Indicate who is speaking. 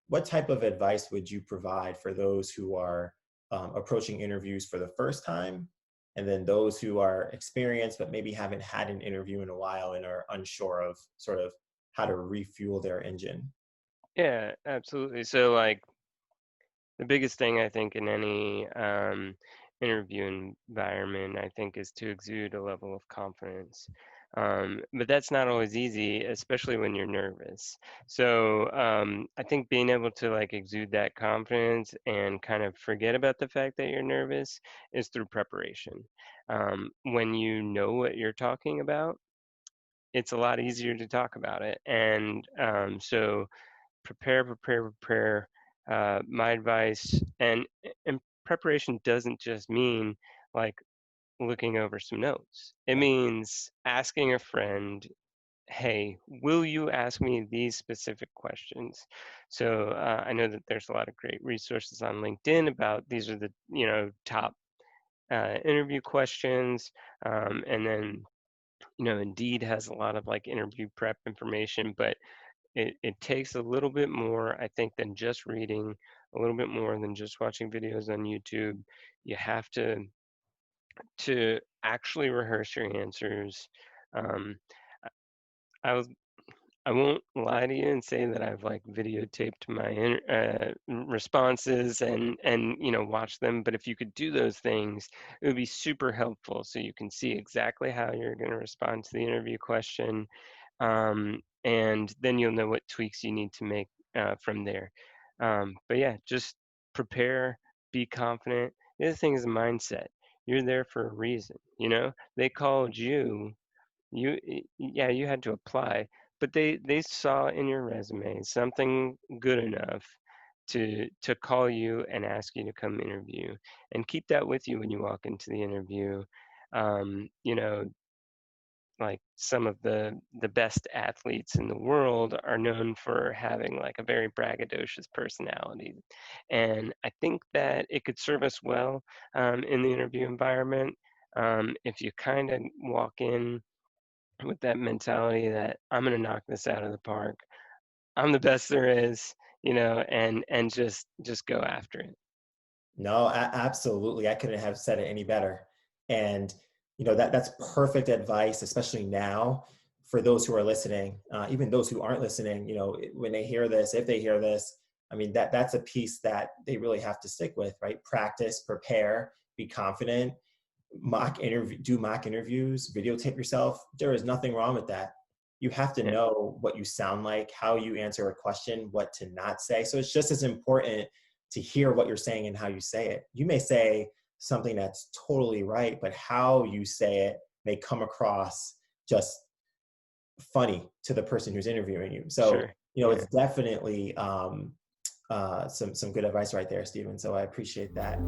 Speaker 1: what type of advice would you provide for those who are approaching interviews for the first time, and then those who are experienced but maybe haven't had an interview in a while and are unsure of sort of how to refuel their engine?
Speaker 2: Yeah, absolutely. So like the biggest thing I think in any interview environment, I think, is to exude a level of confidence. But that's not always easy, especially when you're nervous. So I think being able to like exude that confidence and kind of forget about the fact that you're nervous is through preparation. When you know what you're talking about, it's a lot easier to talk about it. And so prepare, prepare, prepare. My advice, and preparation doesn't just mean like looking over some notes. It
Speaker 1: Yeah.
Speaker 2: means asking a friend, "Hey, will you ask me these specific questions?" So I know that there's a lot of great resources on LinkedIn about these are the top interview questions, and then Indeed has a lot of like interview prep information, but it takes a little bit more, I think, than just reading, a little bit more than just watching videos on YouTube. You have to actually rehearse your answers. Um, I was I won't lie to you and say that I've like videotaped my responses and watch them. But if you could do those things, it would be super helpful. So you can see exactly how you're going to respond to the interview question, and then you'll know what tweaks you need to make from there. But yeah, just prepare, be confident. The other thing is mindset. You're there for a reason. They called you. Yeah, you had to apply, but they saw in your resume something good enough to call you and ask you to come interview, and keep that with you when you walk into the interview. Um, you know, like some of the best athletes in the world are known for having like a very braggadocious personality, and I think that it could serve us well in the interview environment if you kind of walk in with that mentality that I'm gonna knock this out of the park. I'm the best there is, and just go after it.
Speaker 1: No, absolutely. I couldn't have said it any better. And that's perfect advice, especially now for those who are listening, even those who aren't listening. When they hear this, if they hear this, I mean that's a piece that they really have to stick with, right? Practice, prepare, be confident, do mock interviews, videotape yourself. There is nothing wrong with that. You have to
Speaker 2: Yeah,
Speaker 1: know what you sound like, how you answer a question, what to not say. So it's just as important to hear what you're saying and how you say it. You may say something that's totally right, but how you say it may come across just funny to the person who's interviewing you. So,
Speaker 2: sure. Yeah.
Speaker 1: it's definitely some good advice right there, Stephen. So I appreciate that.